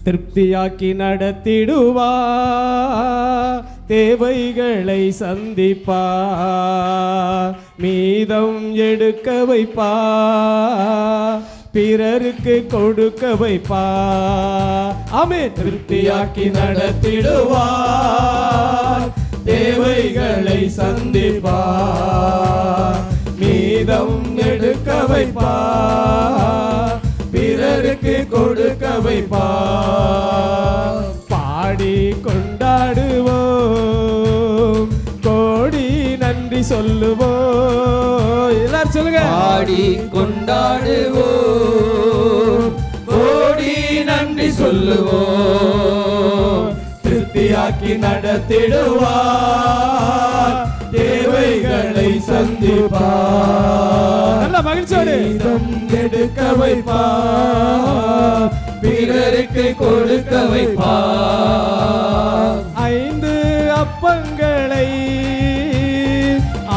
திருப்தியாக்கி நடத்திடுவா, தேவைகளை சந்திப்பா, மீதம் எடுக்க வைப்பா, பிறருக்கு கொடுக்க வைப்பா. ஆமென். திருப்தியாக்கி நடத்திடுவா, தேவைகளை சந்திப்பா, மீதம் எடுக்க வைப்பா, பிறருக்கு கொடுக்க வைப்பா. பாடி கொண்டாடுவோம், கோடி நன்றி சொல்லுவோம். எல்லாரும் சொல்லுங்க. பாடி கொண்டாடுவோம், கோடி நன்றி சொல்லுவோம். திருப்தியாக்கி நடத்திடுவார், தேவைகளை சந்திப்பார், நல்ல மகிழ்ச்சியோடு எடுக்க வைப்பார், பிறருக்கு கொடுக்க வைப்பார். 5 அப்பங்களை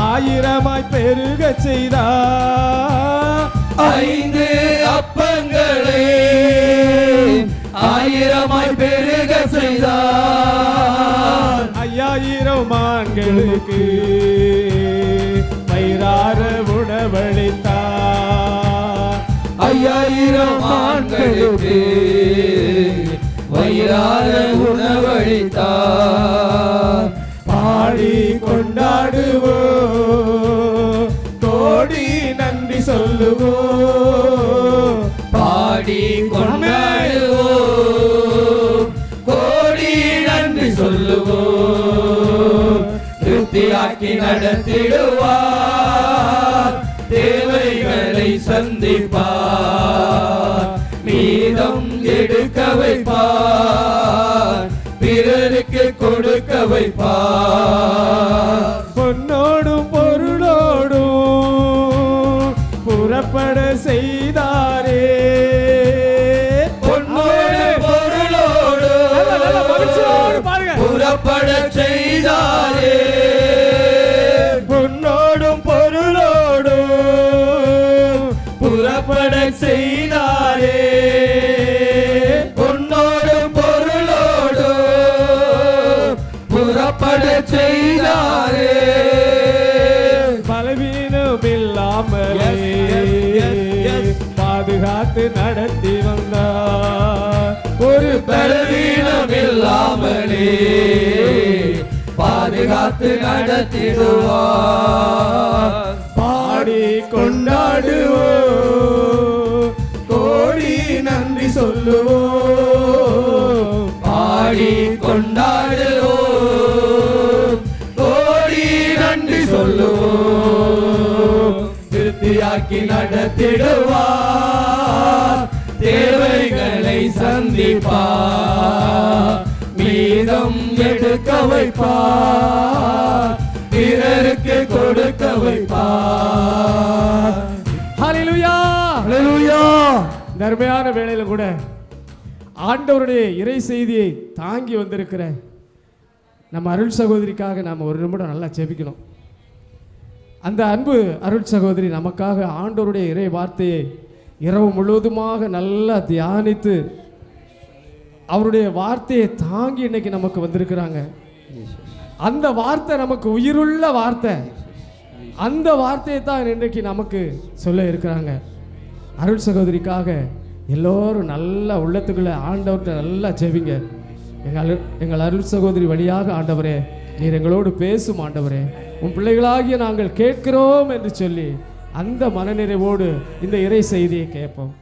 1000 பெருக செய்தார். 5 அப்பங்களை 1000 பெருக செய்தார். 5000 மான்களுக்கு வயிறார உணவளித்தார். 5000 மான்களுக்கு வயிறார உணவளித்தார். பாடி கொண்டாடுவோம், கோடி நன்றி சொல்லுவோம். பாடி கொண்டாடுவோம், கோடி நன்றி சொல்லுவோம். திருப்தியாக்கி நடத்திடுவார், தேவைகளை சந்திப்பார், மீதம் எடுக்க வைப்பார், பிறருக்கு கொடுக்க வைப்பார். பொன்னோடும் பொருளோடும் புறப்பட செய்தாரே. பொன்னோடு பொருளோடு புறப்பட செய்தாரே. பொன்னோடும் பொருளோடும் புறப்பட செய்தாரே. பொன்னோடு பொருளோடு புறப்பட செய்தாரே. பலவீனம் இல்லாமலே பாதுகாத்து நடத்தி வந்தார். ஒரு பலவீனம் இல்லாமலே பாதுகாத்து நடத்திடுவார். பாடி கொண்டாடுவோம், கோடி நன்றி சொல்லுவோம். பாடி கொண்டாடுவோம், கோடி நன்றி சொல்லுவோம். திருப்தியாக்கி நடத்திடுவார், தேவைகளை சந்திப்பார், மீதம் எடுக்க வைப்பார், பிறருக்கு கொடுக்க வைப்பார். ஹல்லேலூயா, ஹல்லேலூயா. தர்மையான வேளையில கூட ஆண்டவருடைய இறை செய்தியை தாங்கி வந்திருக்கிற நம்ம அருள் சகோதரிக்காக நாம் ஒரு நிமிடம் நல்லா ஜெபிக்கணும். அந்த அன்பு அருள் சகோதரி நமக்காக ஆண்டவருடைய இறை வார்த்தையை இரவு முழுவதுமாக நல்லா தியானித்து அவருடைய வார்த்தையை தாங்கி இன்னைக்கு நமக்கு வந்திருக்கிறாங்க. அந்த வார்த்தை நமக்கு உயிருள்ள வார்த்தை. அந்த வார்த்தையை தான் இன்றைக்கு நமக்கு சொல்ல இருக்கிறாங்க. அருள் சகோதரிக்காக எல்லோரும் நல்ல உள்ளத்துக்குள்ள ஆண்டவர்கிட்ட நல்லா ஜெபிங்க. எங்கள் அருள் சகோதரி வழியாக ஆண்டவரே நீர் எங்களோடு பேசும் ஆண்டவரே, உன் பிள்ளைகளாகிய நாங்கள் கேட்கிறோம் என்று சொல்லி அந்த மனநிறைவோடு இந்த இறை செய்தியை கேட்போம்.